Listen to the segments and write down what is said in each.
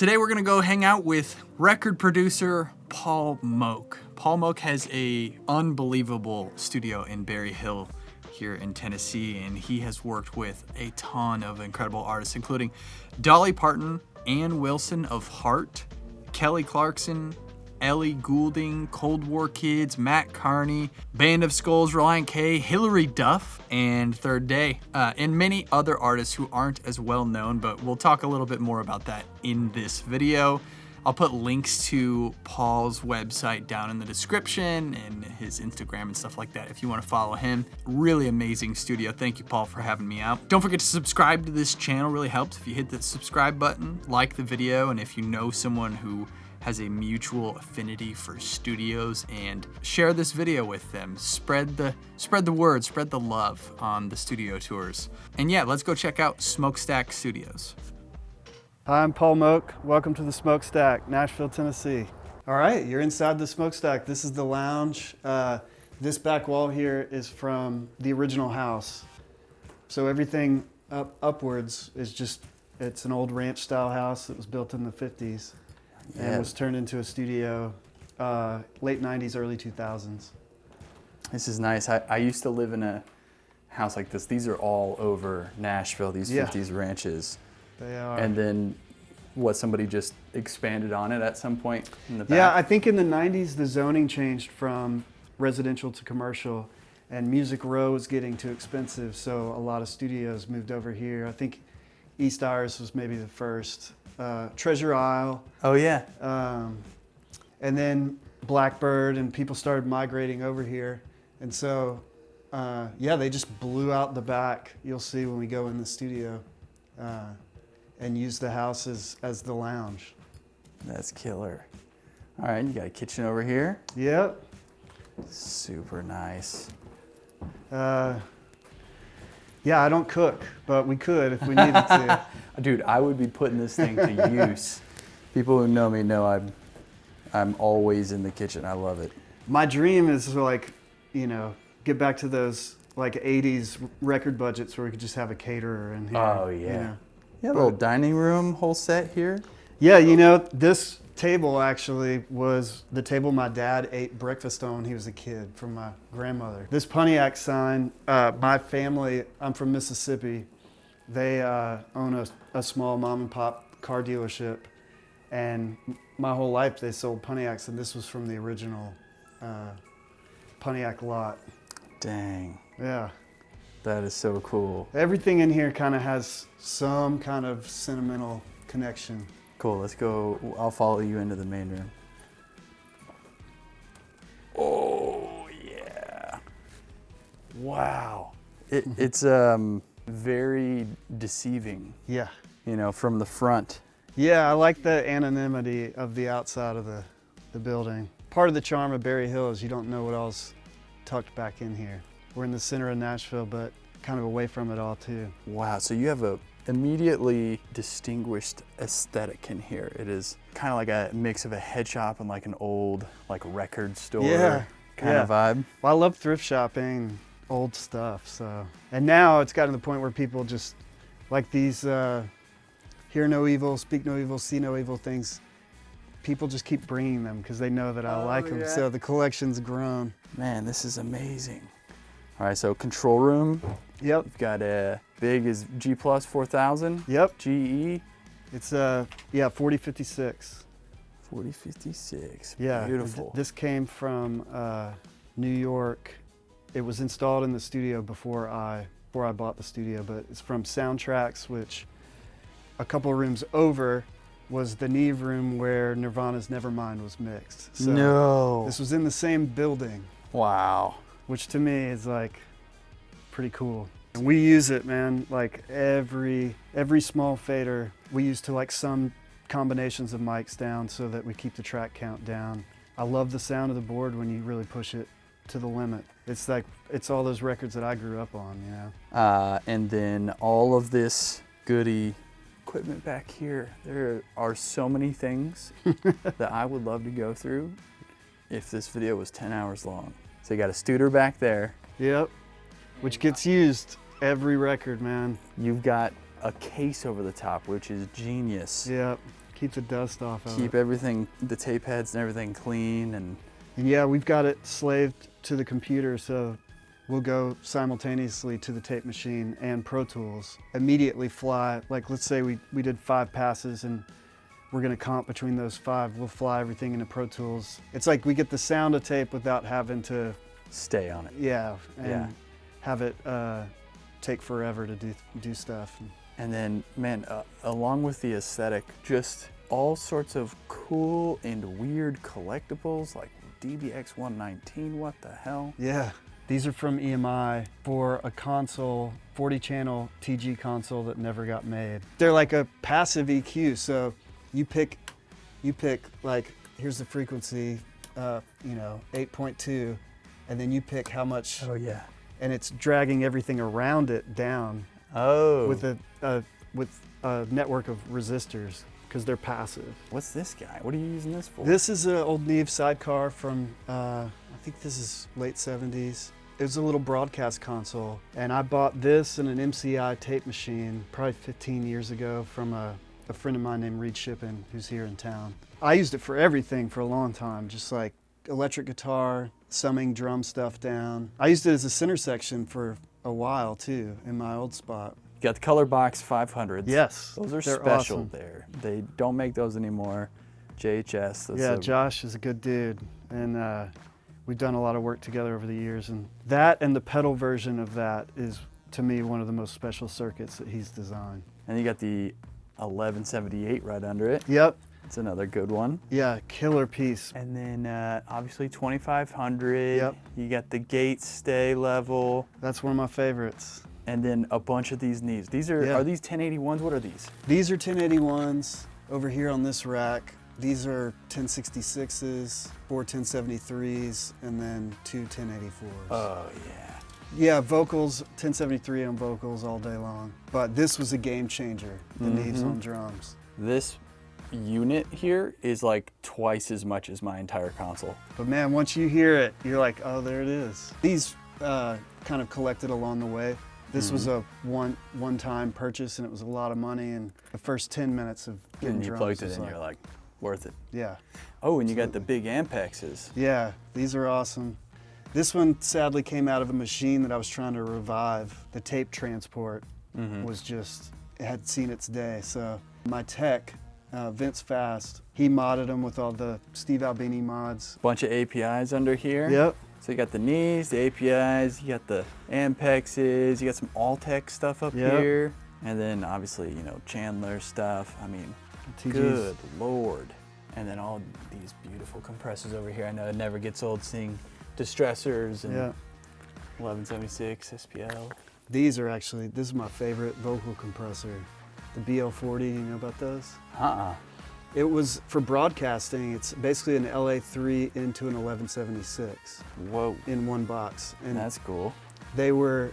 Today we're gonna go hang out with record producer Paul Moak. Paul Moak has a unbelievable studio in Berry Hill here in Tennessee, and he has worked with a ton of incredible artists, including Dolly Parton, Ann Wilson of Heart, Kelly Clarkson, Ellie Goulding, Cold War Kids, Matt Carney, Band of Skulls, Reliant K, Hillary Duff, and Third Day, and many other artists who aren't as well known, but we'll talk a little bit more about that in this video. I'll put links to Paul's website down in the description and his Instagram and stuff like that if you want to follow him. Really amazing studio. Thank you, Paul, for having me out. Don't forget to subscribe to this channel. Really helps if you hit the subscribe button, like the video, and if you know someone who has a mutual affinity for studios, and share this video with them. Spread the word, spread the love on the studio tours. And yeah, let's go check out SMOAKSTACK Studios. Hi, I'm Paul Moak. Welcome to the SMOAKSTACK, Nashville, Tennessee. All right, you're inside the SMOAKSTACK. This is the lounge. This back wall here is from the original house. So everything upwards is just, it's an old ranch style house that was built in the 50s. And was turned into a studio late 90s, early 2000s. This is nice. I used to live in a house like this. These are all over Nashville, these 50s ranches. They are. And then somebody just expanded on it at some point in the back? Yeah, I think in the 90s the zoning changed from residential to commercial, and Music Row was getting too expensive, so a lot of studios moved over here. I think East Iris was maybe the first. Treasure Isle. Oh yeah. And then Blackbird, and people started migrating over here. And so, yeah, they just blew out the back. You'll see when we go in the studio, and use the house as the lounge. That's killer. All right, you got a kitchen over here. Yep. Super nice. Yeah, I don't cook, but we could if we needed to. Dude, I would be putting this thing to use. People who know me know I'm always in the kitchen. I love it. My dream is like, you know, get back to those like 80s record budgets where we could just have a caterer in here. Oh yeah. You know? Yeah, a little dining room, whole set here. Yeah, you know, this table actually was the table my dad ate breakfast on when he was a kid from my grandmother. This Pontiac sign, my family, I'm from Mississippi. They own a small mom and pop car dealership, and my whole life they sold Pontiacs, and this was from the original Pontiac lot. Dang. Yeah. That is so cool. Everything in here kind of has some kind of sentimental connection. Cool, let's go. I'll follow you into the main room. Oh, yeah. Wow. It's very deceiving. Yeah. You know, from the front. Yeah, I like the anonymity of the outside of the building. Part of the charm of Berry Hill is you don't know what else tucked back in here. We're in the center of Nashville, but kind of away from it all too. Wow, so you have a immediately distinguished aesthetic in here. It is kind of like a mix of a head shop and like an old like record store kind of vibe. Well, I love thrift shopping, old stuff. So, and now it's gotten to the point where people just like these hear no evil, speak no evil, see no evil things. People just keep bringing them because they know that I like them. So the collection's grown. Man, this is amazing. All right, so control room. Yep. You've got a big is G Plus 4000. Yep. GE. It's yeah, 4056. 4056. Yeah. Beautiful. This came from New York. It was installed in the studio before I bought the studio, but it's from Soundtracks, which a couple of rooms over was the Neve room where Nirvana's Nevermind was mixed. So no. This was in the same building. Wow. Which to me is like pretty cool. And we use it, man, like every small fader we use to like some combinations of mics down so that we keep the track count down. I love the sound of the board when you really push it to the limit. It's like, it's all those records that I grew up on, you know? And then all of this goody equipment back here. There are so many things that I would love to go through if this video was 10 hours long. So you got a Studer back there. Yep, which gets used every record, man. You've got a case over the top, which is genius. Yep, Keep the dust off of keep it. everything, the tape heads and everything clean. And Yeah, we've got it slaved to the computer, so we'll go simultaneously to the tape machine and Pro Tools, immediately fly. Like, let's say we did 5 passes and we're gonna comp between those 5. We'll fly everything into Pro Tools. It's like we get the sound of tape without having to stay on it. and have it take forever to do stuff. And then, man, along with the aesthetic, just all sorts of cool and weird collectibles like DBX 119, what the hell? Yeah, these are from EMI for a console, 40-channel TG console that never got made. They're like a passive EQ, so you pick like, here's the frequency, 8.2, and then you pick how much. Oh yeah. And it's dragging everything around it down. Oh. With a network of resistors, because they're passive. What's this guy? What are you using this for? This is an old Neve sidecar from, I think this is late 70s. It was a little broadcast console, and I bought this and an MCI tape machine probably 15 years ago from a friend of mine named Reed Shippen, who's here in town. I used it for everything for a long time, just like electric guitar, summing drum stuff down. I used it as a center section for a while too, in my old spot. You got the Color Box 500s. Yes, Those are they're special awesome. there. They don't make those anymore. JHS. That's Yeah, Josh is a good dude, and we've done a lot of work together over the years. And that and the pedal version of that is, to me, one of the most special circuits that he's designed. And you got the 1178 right under it. Yep. It's another good one. Yeah, killer piece. And then obviously 2500. Yep. You got the gate stay level. That's one of my favorites. And then a bunch of these knees. These are these 1081s? What are these? These are 1081s over here on this rack. These are 1066s, 4 1073s, and then 2 1084s. Oh yeah. Yeah, vocals, 1073 on vocals all day long. But this was a game changer, the Neves on drums. This unit here is like twice as much as my entire console. But man, once you hear it, you're like, oh, there it is. These kind of collected along the way. This was a one-time purchase, and it was a lot of money, and the first 10 minutes of getting And you drums plugged it was in, you're like, worth it. yeah. Oh, and you got the big Ampexes. Yeah, these are awesome. This one sadly came out of a machine that I was trying to revive. The tape transport was just, it had seen its day. So my tech, Vince Fast, he modded them with all the Steve Albini mods. Bunch of APIs under here. Yep. So you got the knees, the APIs, you got the Ampexes, you got some Altec stuff up here. And then obviously, Chandler stuff. I mean, TGs. good Lord. And then all these beautiful compressors over here. I know it never gets old seeing distressors and 1176 SPL. These are actually, this is my favorite vocal compressor. The BL40, you know about those? It was for broadcasting. It's basically an LA3 into an 1176. Whoa. In one box. And That's cool. they were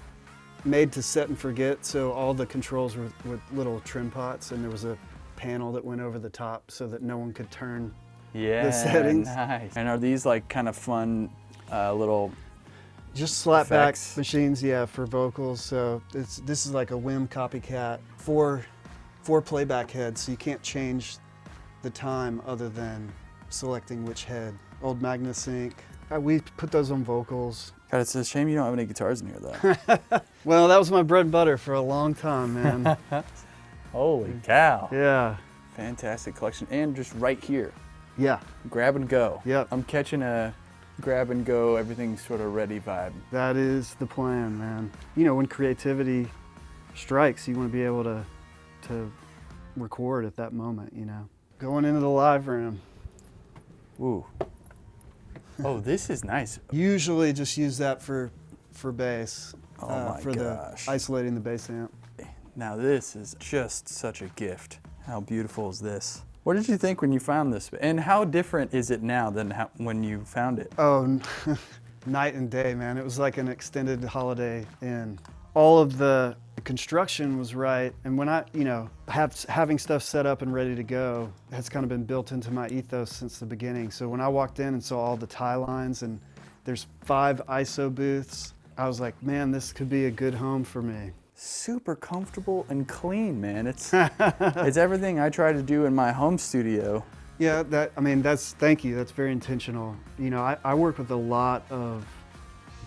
made to set and forget, so all the controls were with little trim pots, and there was a panel that went over the top so that no one could turn the settings. Nice. And are these like kind of fun little Just slapback effects? machines, yeah, for vocals. So this is like a Wim copycat. Four playback heads, so you can't change the time other than selecting which head. Old Magnasync. We put those on vocals. God, it's a shame you don't have any guitars in here though. Well, that was my bread and butter for a long time, man. Holy cow. Yeah. Fantastic collection. And just right here, Yeah. grab and go. Yep. I'm catching a grab and go, everything's sort of ready vibe. That is the plan, man. When creativity strikes, you want to be able to record at that moment, Going into the live room. Ooh. Oh, this is nice. Usually just use that for bass. Oh my for gosh. isolating the bass amp. Now this is just such a gift. How beautiful is this? What did you think when you found this? And how different is it now than when you found it? Oh, night and day, man. It was like an extended Holiday Inn. All of the construction was right, and when having stuff set up and ready to go has kind of been built into my ethos since the beginning. So when I walked in and saw all the tie lines and there's 5 ISO booths, I was like, man, this could be a good home for me. super comfortable and clean, man. It's it's everything I try to do in my home studio. Yeah, thank you. That's very intentional. You know, I work with a lot of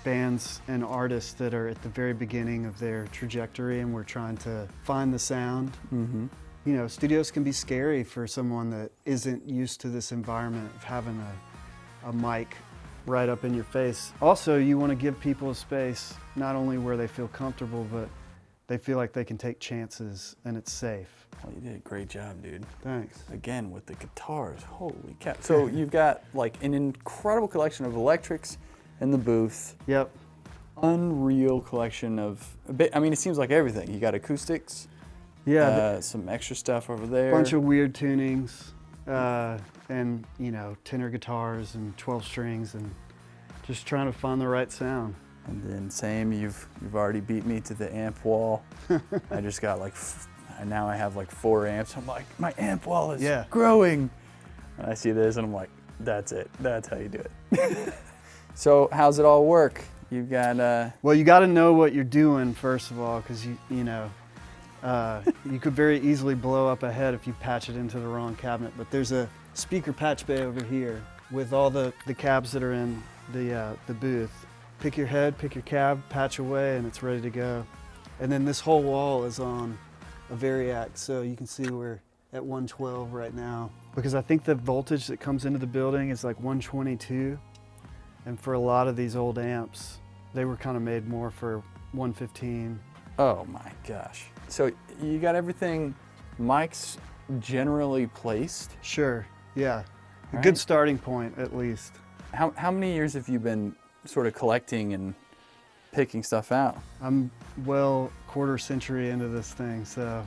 bands and artists that are at the very beginning of their trajectory, and we're trying to find the sound. Mm-hmm. You know, studios can be scary for someone that isn't used to this environment of having a mic right up in your face. Also, you want to give people a space not only where they feel comfortable, but they feel like they can take chances and it's safe. Well, you did a great job, dude. Thanks. Again, with the guitars, holy cow. So you've got like an incredible collection of electrics in the booth. Yep. Unreal collection of, I mean, it seems like everything. You got acoustics. Yeah. Some extra stuff over there. Bunch of weird tunings, and you know, tenor guitars and 12 strings, and just trying to find the right sound. And then same, you've already beat me to the amp wall. I just got like, and now I have like 4 amps. I'm like, my amp wall is growing. And I see this and I'm like, that's it. That's how you do it. So how's it all work? You've got Well, you got to know what you're doing first of all, because you know, you could very easily blow up a head if you patch it into the wrong cabinet. But there's a speaker patch bay over here with all the cabs that are in the booth. Pick your head, pick your cab, patch away, and it's ready to go. And then this whole wall is on a variac, so you can see we're at 112 right now. Because I think the voltage that comes into the building is like 122. And for a lot of these old amps, they were kind of made more for 115. Oh my gosh. So you got everything, mics generally placed? Sure, yeah. A Right. good starting point, at least. How many years have you been sort of collecting and picking stuff out? I'm well quarter century into this thing, so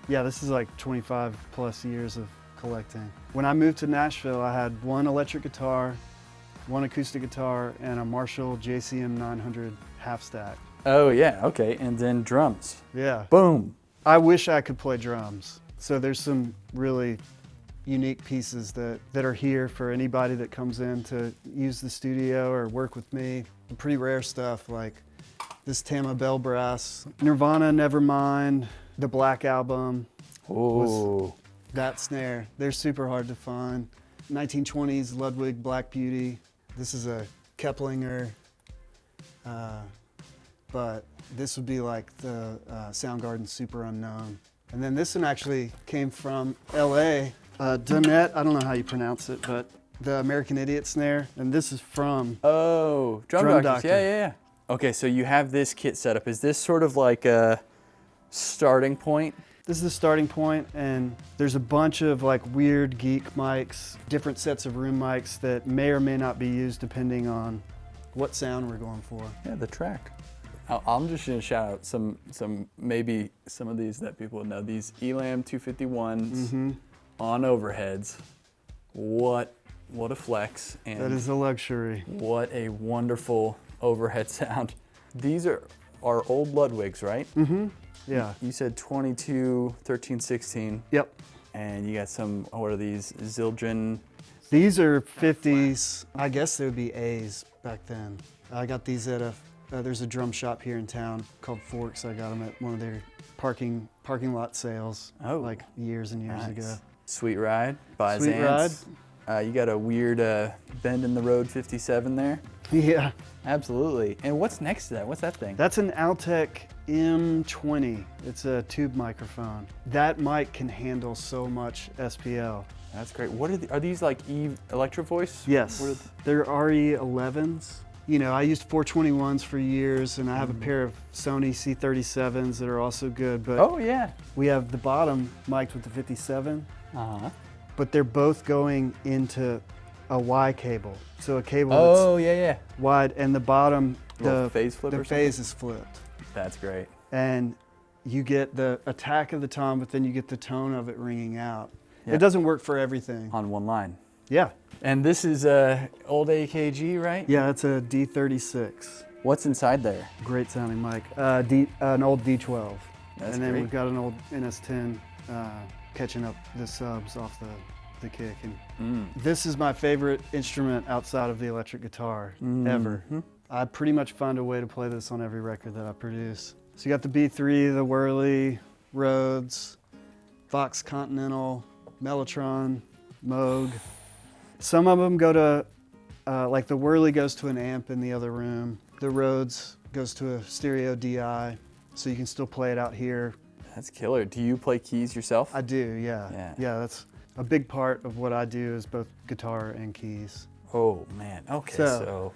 yeah, this is like 25 plus years of collecting. When I moved to Nashville, I had 1 electric guitar, 1 acoustic guitar, and a Marshall JCM 900 half stack. Oh yeah, okay, and then drums. Yeah. Boom. I wish I could play drums. So there's some really unique pieces that are here for anybody that comes in to use the studio or work with me. Pretty rare stuff like this Tama Bell Brass, Nirvana Nevermind, the Black Album. Oh. That snare, they're super hard to find. 1920s Ludwig Black Beauty. This is a Keplinger, but this would be like the Soundgarden Super Unknown. And then this one actually came from LA. Donette, I don't know how you pronounce it, but the American Idiot snare. And this is from Oh, drum doctors. Yeah. Okay, so you have this kit set up. Is this sort of like a starting point? This is the starting point, and there's a bunch of like weird geek mics, different sets of room mics that may or may not be used depending on what sound we're going for. Yeah, the track. I'm just gonna shout out some maybe some of these that people would know. These Elam 251s on overheads. What a flex, and That is a luxury. what a wonderful overhead sound. These are old Ludwigs, right? Yeah. You said 22, 13, 16. Yep. And you got some, what are these, Zildjian? These are 50s. I guess they would be A's back then. I got these at there's a drum shop here in town called Forks. I got them at one of their parking lot sales like years and years ago. Sweet Ride by Sweet Zans. You got a weird Bend in the Road 57 there. Yeah. Absolutely. And what's next to that? What's that thing? That's an Altec M20. It's a tube microphone. That mic can handle so much SPL. That's great. What are these like Electro Voice? Yes, they're RE11s. You know, I used 421s for years, and I have a pair of Sony C37s that are also good, but Oh yeah. we have the bottom mic'd with the 57, Uh-huh. but they're both going into a Y cable. So a cable Oh yeah. that's wide, and the bottom, Little phase flip or the something? phase is flipped. That's great. And you get the attack of the tom, but then you get the tone of it ringing out. Yeah. It doesn't work for everything. On one line. Yeah. And this is old AKG, right? Yeah, it's a D36. What's inside there? Great sounding mic. An old D12. That's and then great. we've got an old NS10 catching up the subs off the kick. And this is my favorite instrument outside of the electric guitar ever. I pretty much find a way to play this on every record that I produce. So you got the B3, the Whirly, Rhodes, Vox Continental, Mellotron, Moog. Some of them go to, like the Whirly goes to an amp in the other room. The Rhodes goes to a stereo DI, so you can still play it out here. That's killer. Do you play keys yourself? I do, yeah. Yeah, that's a big part of what I do is both guitar and keys. Oh man, okay, so.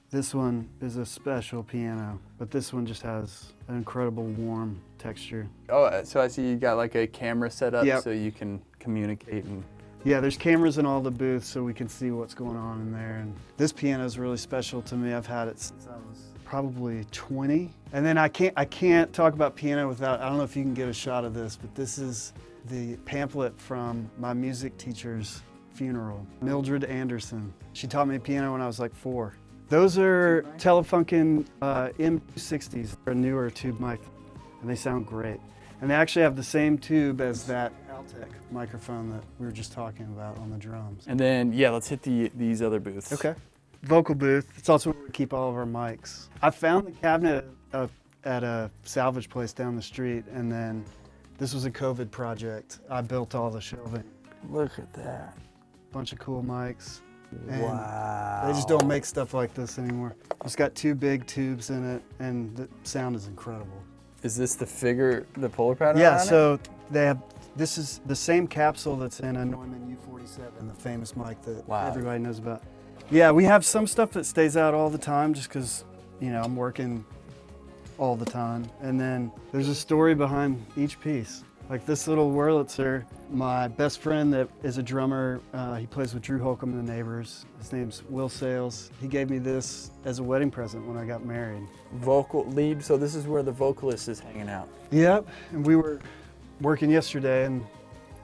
This one is a special piano, but this one just has an incredible warm texture. Oh, so I see you got like a camera set up. Yep. So you can communicate and. Yeah, there's cameras in all the booths so we can see what's going on in there. And this piano is really special to me. I've had it since I was probably 20. And then I can't talk about piano without, I don't know if you can get a shot of this, but this is the pamphlet from my music teacher's funeral, Mildred Anderson. She taught me piano when I was like 4. Those are Telefunken M260s. They're a newer tube mic, and they sound great. And they actually have the same tube as that Altec microphone that we were just talking about on the drums. And then, yeah, let's hit these other booths. Okay. Vocal booth. It's also where we keep all of our mics. I found the cabinet at a salvage place down the street, and then this was a COVID project. I built all the shelving. Look at that. Bunch of cool mics. And wow. they just don't make stuff like this anymore. It's got 2 big tubes in it, and the sound is incredible. Is this the polar pattern? Yeah, so they have, this is the same capsule that's in a Neumann U47, the famous mic that everybody knows about. Yeah, we have some stuff that stays out all the time just because, you know, I'm working all the time. And then there's a story behind each piece. Like this little Wurlitzer, my best friend that is a drummer, he plays with Drew Holcomb and the Neighbors. His name's Will Sales. He gave me this as a wedding present when I got married. Vocal lead, so this is where the vocalist is hanging out. Yep, and we were working yesterday and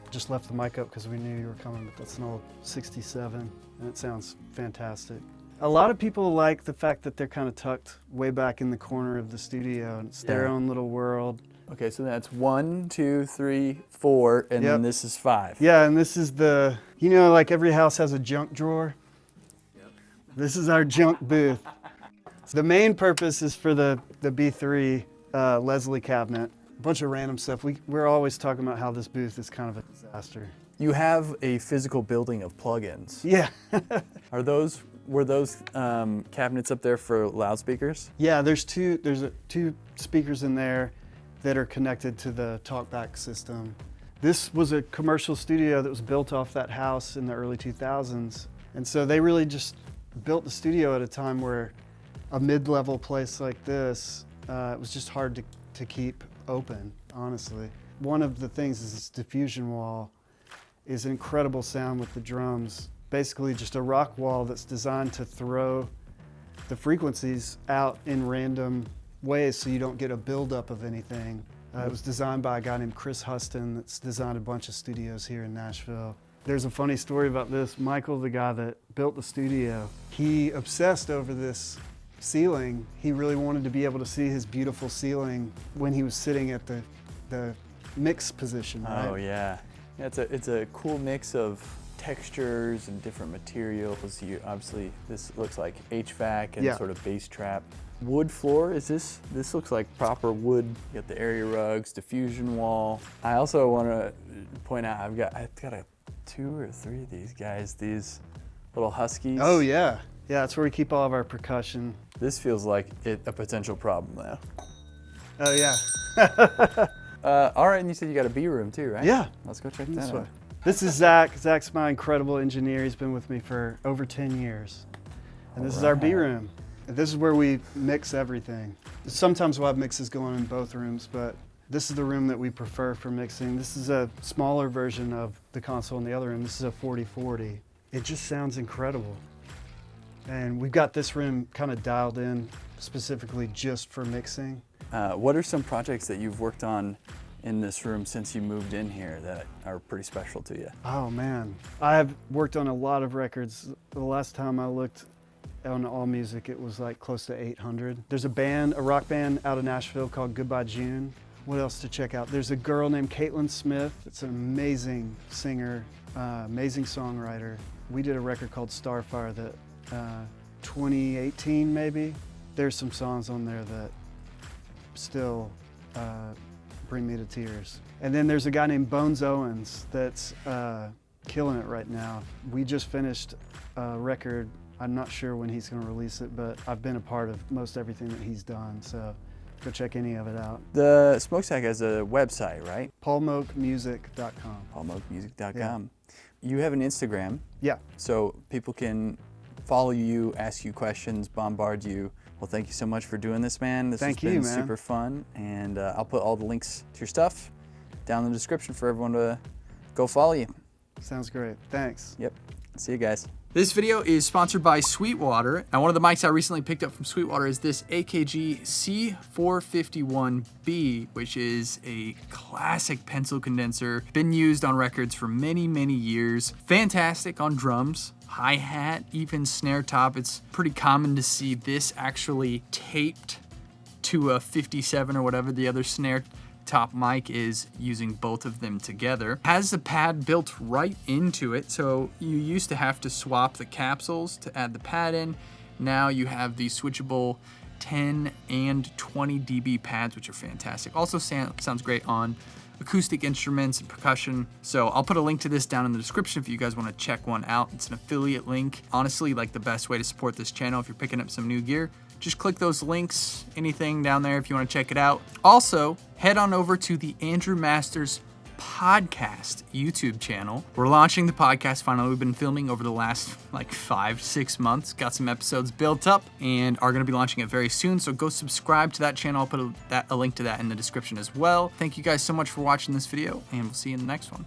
just left the mic up because we knew you were coming, but that's an old 67 and it sounds fantastic. A lot of people like the fact that they're kind of tucked way back in the corner of the studio and it's their own little world. Okay, so that's 1, 2, 3, 4, and then this is 5. Yeah, and this is the, you know, like every house has a junk drawer. Yep. This is our junk booth. So the main purpose is for the B3 Leslie cabinet. A bunch of random stuff. We're always talking about how this booth is kind of a disaster. You have a physical building of plugins. Yeah. Were those cabinets up there for loudspeakers? Yeah, there's two speakers in there that are connected to the TalkBack system. This was a commercial studio that was built off that house in the early 2000s. And so they really just built the studio at a time where a mid-level place like this, it was just hard to keep open, honestly. One of the things is this diffusion wall is an incredible sound with the drums. Basically just a rock wall that's designed to throw the frequencies out in random ways so you don't get a buildup of anything. It was designed by a guy named Chris Huston that's designed a bunch of studios here in Nashville. There's a funny story about this. Michael, the guy that built the studio, he obsessed over this ceiling. He really wanted to be able to see his beautiful ceiling when he was sitting at the mix position, right? Oh yeah. It's a cool mix of textures and different materials. Obviously this looks like HVAC and sort of bass trap. Wood floor, this looks like proper wood. You got the area rugs, diffusion wall. I also want to point out I've got 2 or 3 of these guys, these little huskies. Oh yeah. Yeah, that's where we keep all of our percussion. This feels like a potential problem now. Oh yeah. All right, and you said you got a B room too, right? Yeah. Let's go check that out. This is Zach. Zach's my incredible engineer. He's been with me for over 10 years. And this is our B room. This is where we mix everything. Sometimes we'll have mixes going in both rooms, but this is the room that we prefer for mixing. This is a smaller version of the console in the other room. This is a 4040. It just sounds incredible. And we've got this room kind of dialed in specifically just for mixing. What are some projects that you've worked on in this room since you moved in here that are pretty special to you? Oh man, I have worked on a lot of records. The last time I looked on AllMusic, it was like close to 800. There's a rock band out of Nashville called Goodbye June. What else to check out? There's a girl named Caitlin Smith. It's an amazing singer, amazing songwriter. We did a record called Starfire that 2018 maybe. There's some songs on there that still bring me to tears. And then there's a guy named Bones Owens that's killing it right now. We just finished a record. I'm not sure when he's going to release it, but I've been a part of most everything that he's done, so go check any of it out. The SMOAKSTACK has a website, right? PaulMoakMusic.com. PaulMoakMusic.com. You have an Instagram. Yeah. So people can follow you, ask you questions, bombard you. Well, thank you so much for doing this, man. This has been super fun, and I'll put all the links to your stuff down in the description for everyone to go follow you. Sounds great. Thanks. Yep. See you guys. This video is sponsored by Sweetwater. Now, one of the mics I recently picked up from Sweetwater is this AKG C451B, which is a classic pencil condenser. Been used on records for many, many years. Fantastic on drums, hi-hat, even snare top. It's pretty common to see this actually taped to a 57 or whatever the other snare top mic is, using both of them together. Has the pad built right into it, so you used to have to swap the capsules to add the pad in. Now you have the switchable 10 and 20 dB pads, which are fantastic. Also sounds great on acoustic instruments and percussion. So I'll put a link to this down in the description if you guys want to check one out. It's an affiliate link. Honestly, like the best way to support this channel if you're picking up some new gear. Just click those links, anything down there if you want to check it out. Also, head on over to the Andrew Masters Podcast YouTube channel. We're launching the podcast finally. We've been filming over the last like 5-6 months, got some episodes built up, and are going to be launching it very soon. So go subscribe to that channel. I'll put a link to that in the description as well. Thank you guys so much for watching this video, and we'll see you in the next one.